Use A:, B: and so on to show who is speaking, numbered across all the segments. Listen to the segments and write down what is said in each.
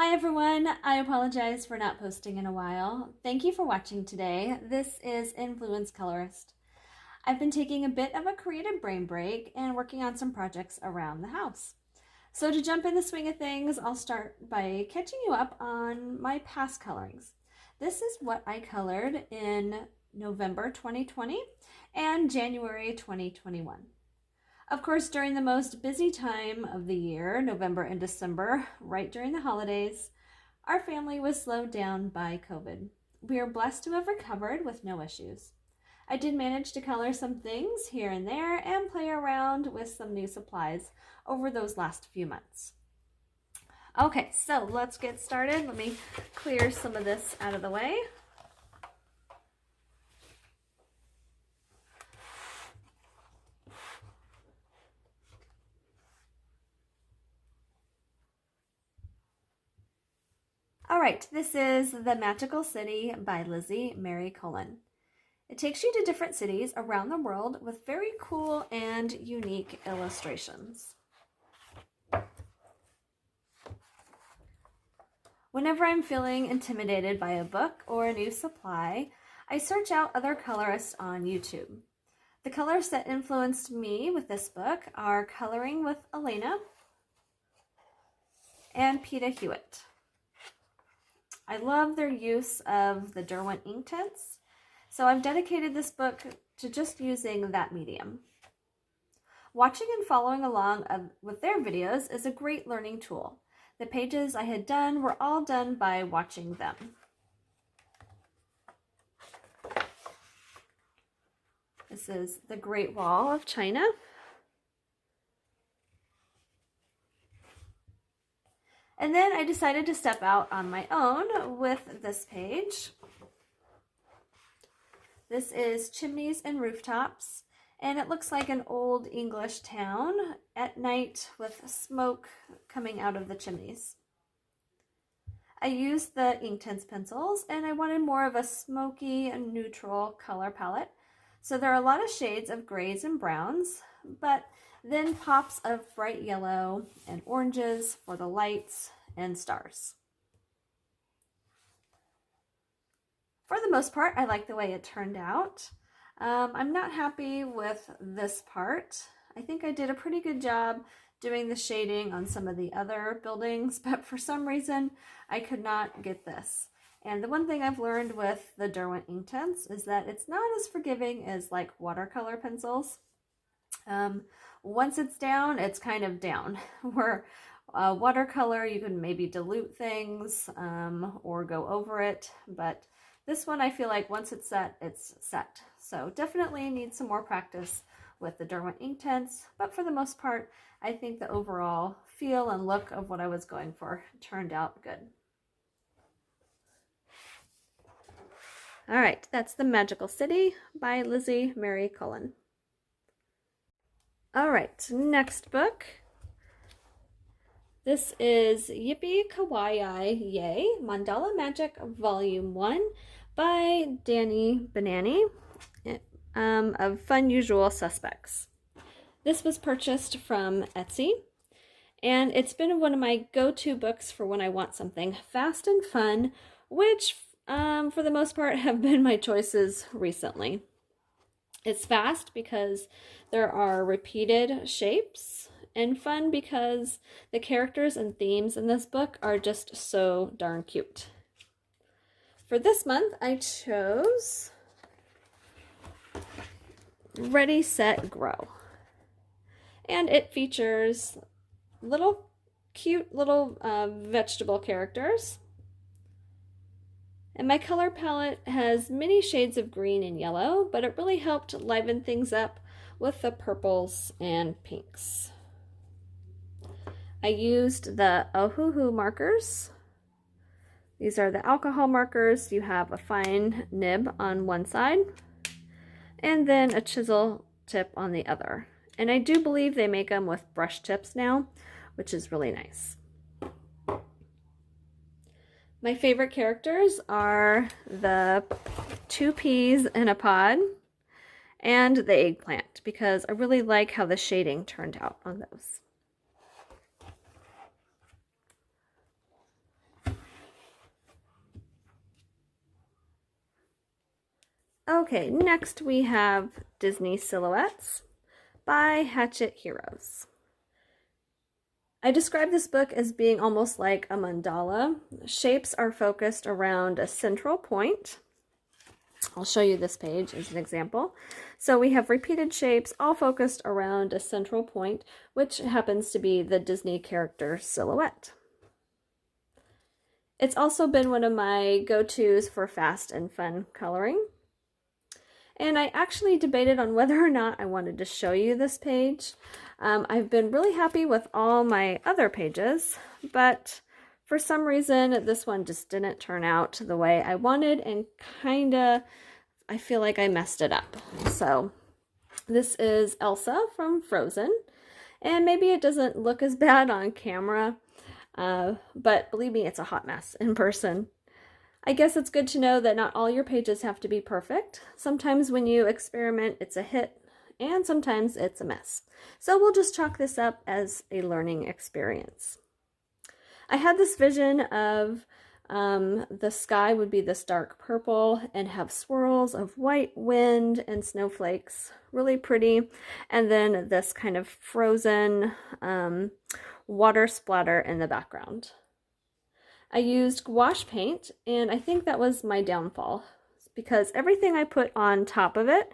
A: Hi everyone, I apologize for not posting in a while. Thank you for watching today. This is Influence Colorist. I've been taking a bit of a creative brain break and working on some projects around the house. So to jump in the swing of things, I'll start by catching you up on my past colorings. This is what I colored in November 2020 and January 2021. Of course, during the most busy time of the year, November and December, right during the holidays, our family was slowed down by COVID. We are blessed to have recovered with no issues. I did manage to color some things here and there and play around with some new supplies over those last few months. Okay, so let's get started. Let me clear some of this out of the way. All right, this is The Magical City by Lizzie Cullen. It takes you to different cities around the world with very cool and unique illustrations. Whenever I'm feeling intimidated by a book or a new supply, I search out other colorists on YouTube. The colors that influenced me with this book are Coloring with Elena and Peter Hewitt. I love their use of the Derwent Inktense, so I've dedicated this book to just using that medium. Watching and following along with their videos is a great learning tool. The pages I had done were all done by watching them. This is the Great Wall of China. And then I decided to step out on my own with this page. This is Chimneys and Rooftops, and it looks like an old English town at night with smoke coming out of the chimneys. I used the Inktense pencils, and I wanted more of a smoky and neutral color palette. So there are a lot of shades of grays and browns, but then pops of bright yellow and oranges for the lights and stars. For the most part, I like the way it turned out. I'm not happy with this part. I think I did a pretty good job doing the shading on some of the other buildings, but for some reason, I could not get this. And the one thing I've learned with the Derwent Inktense is that it's not as forgiving as like watercolor pencils. Once it's down, it's kind of down. Where watercolor, you can maybe dilute things or go over it, but this one I feel like once it's set, it's set. So definitely need some more practice with the Derwent Inktense, but for the most part, I think the overall feel and look of what I was going for turned out good. All right, that's The Magical City by Lizzie Cullen. All right, next book. This is Yippee, Kawaii, Yay, Mandala Magic Volume 1 by Dani, Banani of Funusual Suspects. This was purchased from Etsy, and it's been one of my go-to books for when I want something fast and fun, which for the most part have been my choices recently. It's fast because there are repeated shapes, and fun because the characters and themes in this book are just so darn cute. For this month, I chose Ready, Set, Grow. And it features cute little vegetable characters. And my color palette has many shades of green and yellow, but it really helped liven things up with the purples and pinks. I used the Ohuhu markers. These are the alcohol markers. You have a fine nib on one side and then a chisel tip on the other. And I do believe they make them with brush tips now, which is really nice. My favorite characters are the 2 peas in a pod and the eggplant because I really like how the shading turned out on those. Okay, next we have Disney Silhouettes by Hatchet Heroes. I describe this book as being almost like a mandala. Shapes are focused around a central point. I'll show you this page as an example. So we have repeated shapes all focused around a central point, which happens to be the Disney character silhouette. It's also been one of my go-tos for fast and fun coloring. And I actually debated on whether or not I wanted to show you this page. I've been really happy with all my other pages, but for some reason this one just didn't turn out the way I wanted, and I feel like I messed it up. So this is Elsa from Frozen, and maybe it doesn't look as bad on camera, but believe me, it's a hot mess in person. I guess it's good to know that not all your pages have to be perfect. Sometimes when you experiment, it's a hit, and sometimes it's a mess. So we'll just chalk this up as a learning experience. I had this vision of the sky would be this dark purple and have swirls of white wind and snowflakes, really pretty, and then this kind of frozen water splatter in the background. I used gouache paint, and I think that was my downfall, because everything I put on top of it,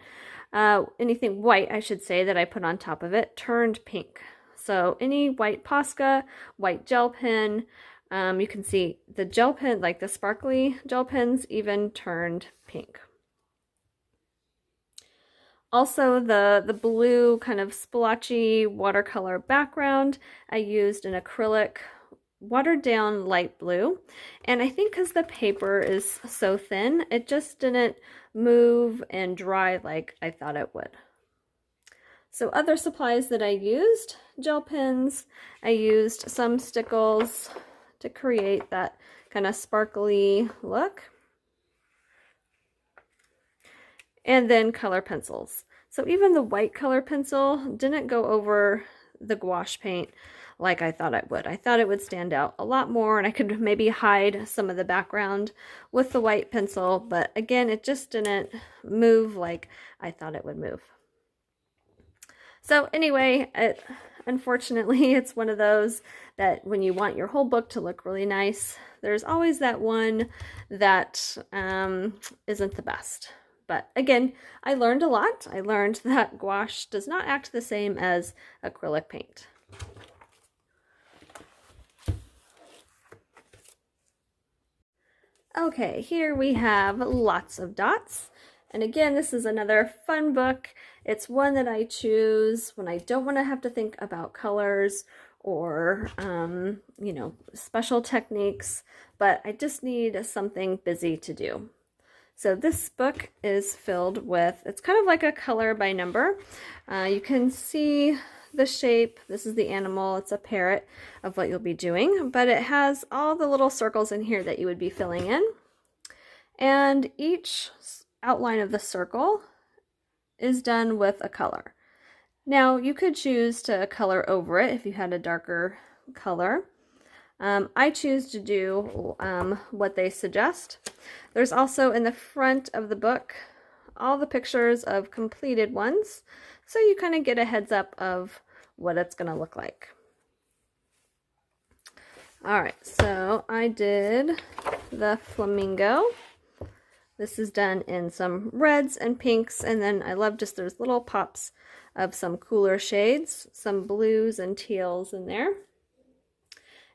A: anything white I should say that I put on top of it, turned pink. So any white Posca, white gel pen, you can see the gel pen, like the sparkly gel pens, even turned pink. Also the blue kind of splotchy watercolor background, I used an acrylic watered down light blue, and I think because the paper is so thin, it just didn't move and dry like I thought it would. So other supplies that I used, gel pens, I used some stickles to create that kind of sparkly look, and then color pencils. So even the white color pencil didn't go over the gouache paint like I thought it would. I thought it would stand out a lot more, and I could maybe hide some of the background with the white pencil, but again, it just didn't move like I thought it would move. So anyway, unfortunately, it's one of those that when you want your whole book to look really nice, there's always that one that isn't the best. But again, I learned a lot. I learned that gouache does not act the same as acrylic paint. Okay, here we have lots of dots. And again, this is another fun book. It's one that I choose when I don't want to have to think about colors or, you know, special techniques, but I just need something busy to do. So this book is filled with, it's kind of like a color by number. You can see the shape. This is the animal. It's a parrot of what you'll be doing, but it has all the little circles in here that you would be filling in. And each outline of the circle is done with a color. Now you could choose to color over it if you had a darker color. I choose to do what they suggest. There's also in the front of the book all the pictures of completed ones, so you kind of get a heads up of what it's going to look like. Alright, so I did the flamingo. This is done in some reds and pinks, and then I love just those little pops of some cooler shades, some blues and teals in there.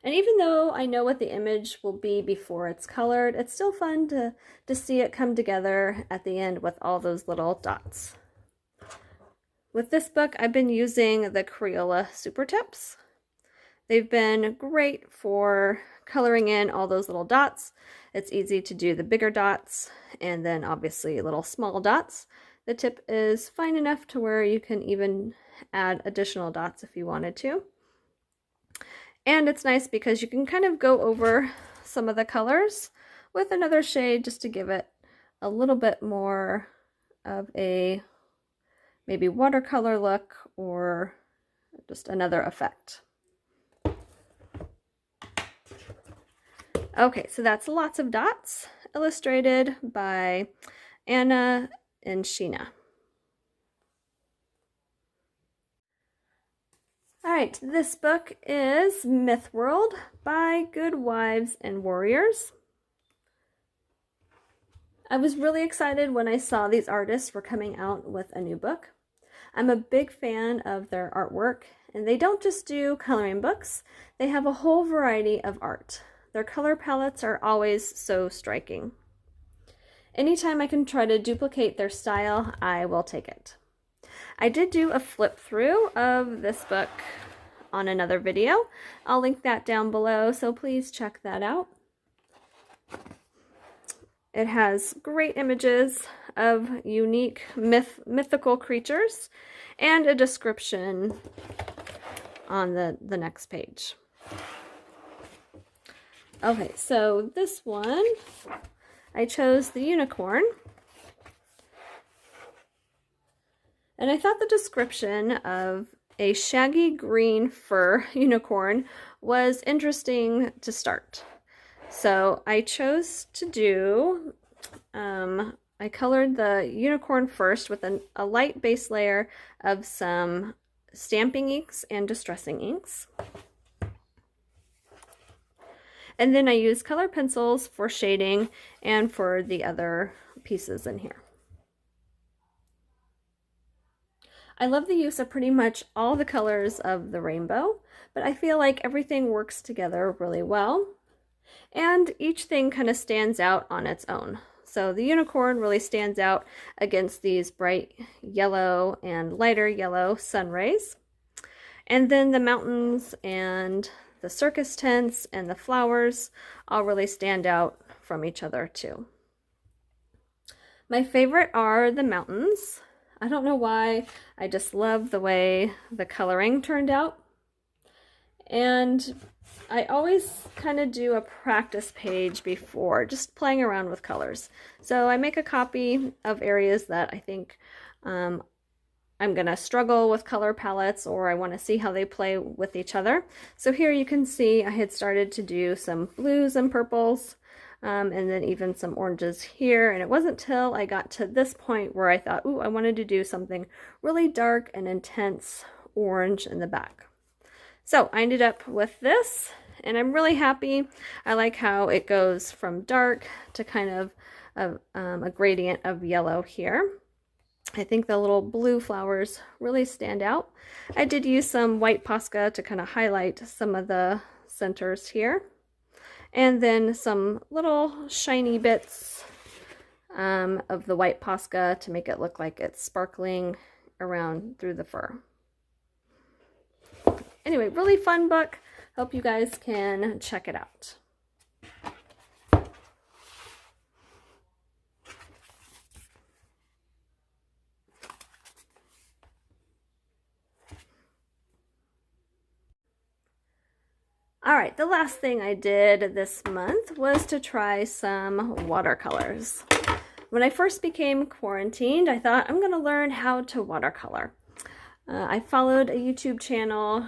A: And even though I know what the image will be before it's colored, it's still fun to see it come together at the end with all those little dots. With this book, I've been using the Crayola Supertips. They've been great for coloring in all those little dots. It's easy to do the bigger dots and then obviously little small dots. The tip is fine enough to where you can even add additional dots if you wanted to. And it's nice because you can kind of go over some of the colors with another shade just to give it a little bit more of a maybe watercolor look or just another effect. Okay, so that's lots of dots illustrated by Anna Enshina. Alright, this book is Myth World by Good Wives and Warriors. I was really excited when I saw these artists were coming out with a new book. I'm a big fan of their artwork, and they don't just do coloring books, they have a whole variety of art. Their color palettes are always so striking. Anytime I can try to duplicate their style, I will take it. I did do a flip through of this book on another video. I'll link that down below, so please check that out. It has great images of unique mythical creatures and a description on the next page. Okay, so this one, I chose the unicorn. And I thought the description of a shaggy green fur unicorn was interesting to start. So I chose to do, I colored the unicorn first with a light base layer of some stamping inks and distressing inks. And then I used color pencils for shading and for the other pieces in here. I love the use of pretty much all the colors of the rainbow, but I feel like everything works together really well. And each thing kind of stands out on its own. So the unicorn really stands out against these bright yellow and lighter yellow sun rays. And then the mountains and the circus tents and the flowers all really stand out from each other too. My favorite are the mountains. I don't know why, I just love the way the coloring turned out. And I always kind of do a practice page before, just playing around with colors. So I make a copy of areas that I think I'm going to struggle with color palettes, or I want to see how they play with each other. So here you can see I had started to do some blues and purples, and then even some oranges here. And it wasn't till I got to this point where I thought, ooh, I wanted to do something really dark and intense orange in the back. So I ended up with this, and I'm really happy. I like how it goes from dark to kind of a gradient of yellow here. I think the little blue flowers really stand out. I did use some white Posca to kind of highlight some of the centers here. And then some little shiny bits of the white Posca to make it look like it's sparkling around through the fur. Anyway, really fun book. Hope you guys can check it out. All right, the last thing I did this month was to try some watercolors. When I first became quarantined, I thought I'm going to learn how to watercolor. I followed a YouTube channel.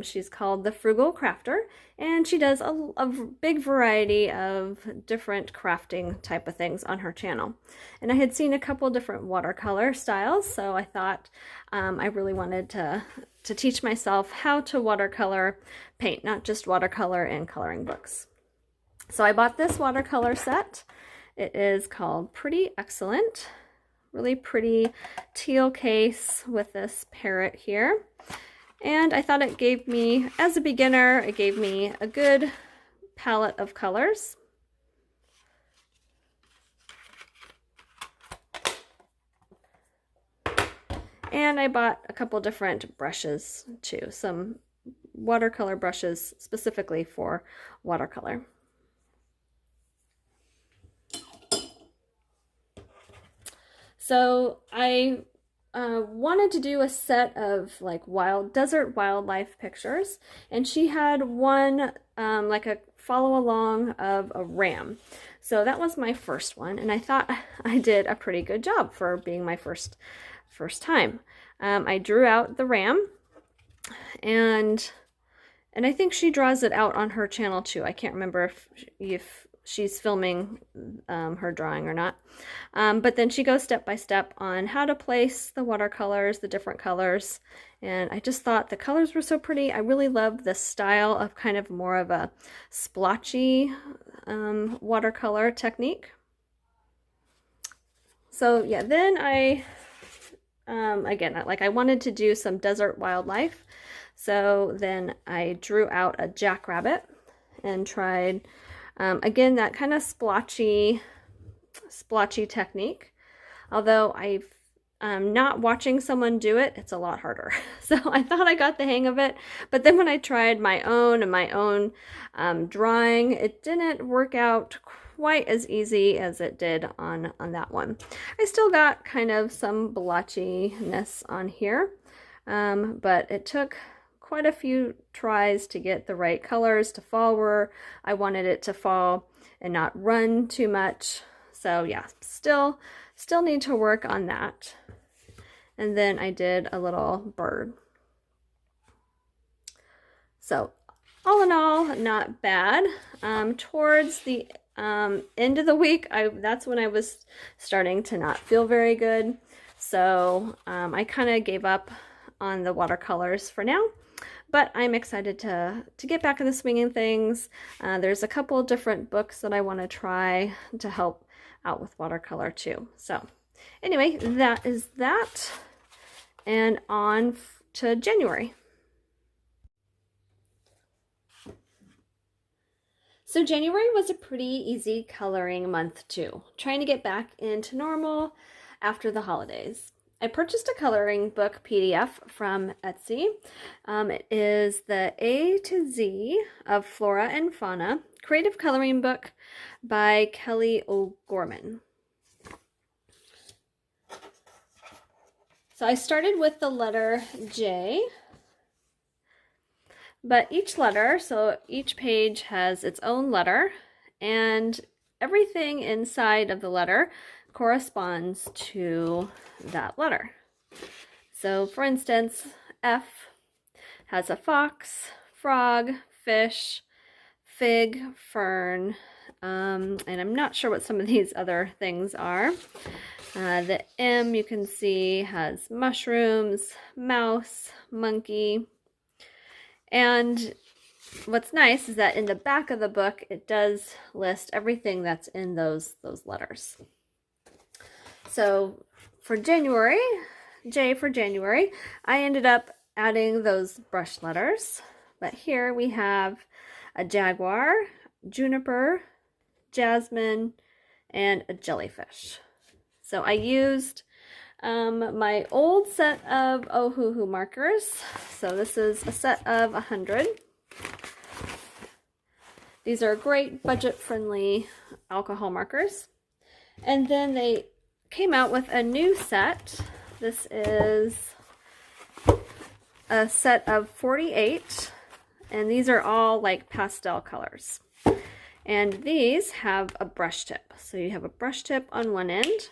A: She's called The Frugal Crafter, and she does a big variety of different crafting type of things on her channel. And I had seen a couple different watercolor styles, so I thought I really wanted to teach myself how to watercolor paint, not just watercolor in coloring books. So I bought this watercolor set. It is called Pretty Excellent. Really pretty teal case with this parrot here. And I thought it gave me, as a beginner, it gave me a good palette of colors. And I bought a couple different brushes too, some watercolor brushes specifically for watercolor. So I wanted to do a set of like desert wildlife pictures, and she had one like a follow along of a ram. So that was my first one, and I thought I did a pretty good job for being my first time. I drew out the ram, and I think she draws it out on her channel too. I can't remember if she's filming her drawing or not. But then she goes step by step on how to place the watercolors, the different colors. And I just thought the colors were so pretty. I really love the style of kind of more of a splotchy watercolor technique. So yeah, then again, like I wanted to do some desert wildlife. So then I drew out a jackrabbit and tried, again, that kind of splotchy technique. Although I'm not watching someone do it, it's a lot harder. So I thought I got the hang of it, but then when I tried my own drawing, it didn't work out quite as easy as it did on that one. I still got kind of some blotchiness on here, but it took quite a few tries to get the right colors to fall where I wanted it to fall and not run too much. So yeah, still need to work on that. And then I did a little bird. So all in all, not bad. Towards the end of the week, that's when I was starting to not feel very good. So I kind of gave up on the watercolors for now. But I'm excited to get back in the swing of things. There's a couple different books that I want to try to help out with watercolor too. So anyway, that is that. And on to January. So January was a pretty easy coloring month too, trying to get back into normal after the holidays. I purchased a coloring book PDF from Etsy. It is the A to Z of Flora and Fauna creative coloring book by Kelly O'Gorman. So I started with the letter J, but each letter, so each page has its own letter, and everything inside of the letter corresponds to that letter. So for instance, F has a fox, frog, fish, fig, fern, and I'm not sure what some of these other things are. The M, you can see, has mushrooms, mouse, monkey. And what's nice is that in the back of the book, it does list everything that's in those letters. So for January, J for January, I ended up adding those brush letters. But here we have a jaguar, juniper, jasmine, and a jellyfish. So I used my old set of Ohuhu markers. So this is a set of 100. These are great budget-friendly alcohol markers. And then they came out with a new set. This is a set of 48, and these are all like pastel colors. And these have a brush tip. So you have a brush tip on one end,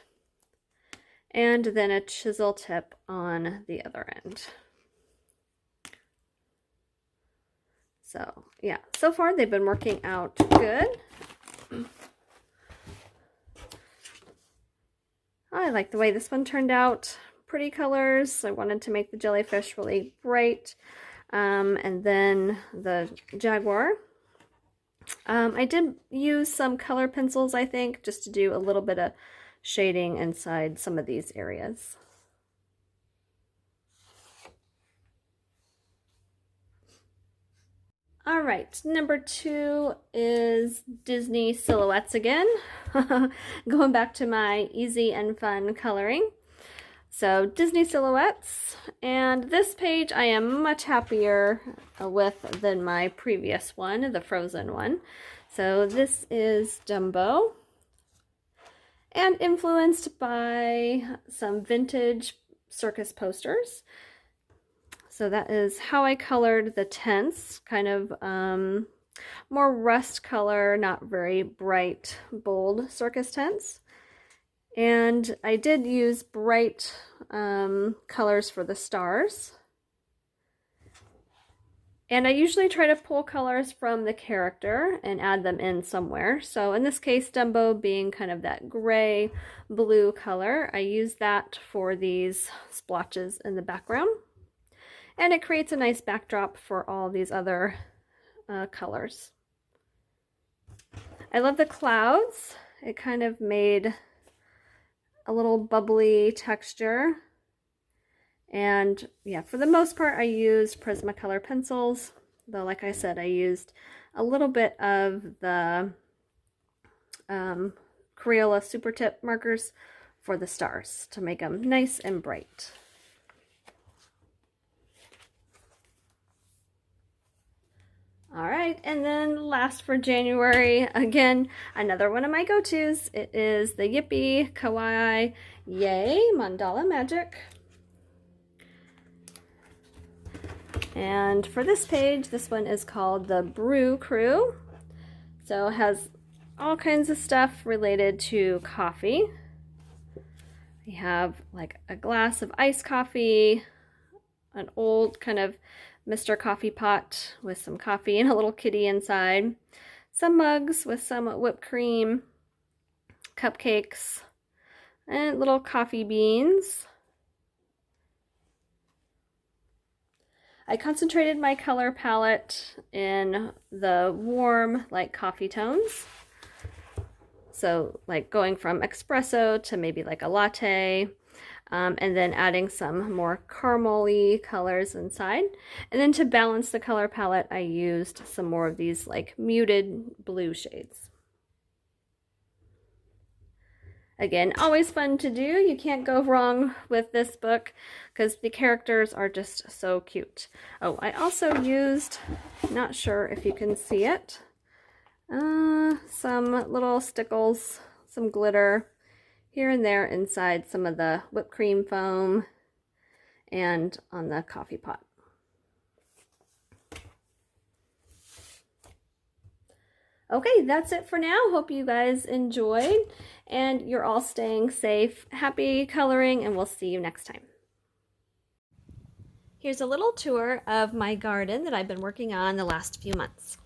A: and then a chisel tip on the other end. So yeah, so far they've been working out good. I like the way this one turned out. Pretty colors. I wanted to make the jellyfish really bright. And then the jaguar. I did use some color pencils, I think, just to do a little bit of shading inside some of these areas. All right, number 2 is Disney silhouettes again. Going back to my easy and fun coloring. So Disney silhouettes, and this page I am much happier with than my previous one, the Frozen one. So this is Dumbo, and influenced by some vintage circus posters. So that is how I colored the tents, kind of more rust color, not very bright, bold circus tents. And I did use bright colors for the stars. And I usually try to pull colors from the character and add them in somewhere. So in this case, Dumbo being kind of that gray blue color, I use that for these splotches in the background. And it creates a nice backdrop for all these other colors. I love the clouds. It kind of made a little bubbly texture. And yeah, for the most part, I used Prismacolor pencils, though like I said, I used a little bit of the Crayola Supertip markers for the stars to make them nice and bright. All right, and then last for January, again, another one of my go-tos. It is the Yippee Kawaii Yay Mandala Magic. And for this page, this one is called the Brew Crew. So it has all kinds of stuff related to coffee. We have like a glass of iced coffee, an old kind of Mr. Coffee pot with some coffee and a little kitty inside, some mugs with some whipped cream, cupcakes, and little coffee beans. I concentrated my color palette in the warm, like coffee tones. So like going from espresso to maybe like a latte, and then adding some more caramel-y colors inside. And then to balance the color palette, I used some more of these like muted blue shades. Again, always fun to do. You can't go wrong with this book because the characters are just so cute. Oh, I also used, not sure if you can see it, some little stickles, some glitter here and there inside some of the whipped cream foam and on the coffee pot. Okay, that's it for now. Hope you guys enjoyed and you're all staying safe. Happy coloring, and we'll see you next time. Here's a little tour of my garden that I've been working on the last few months.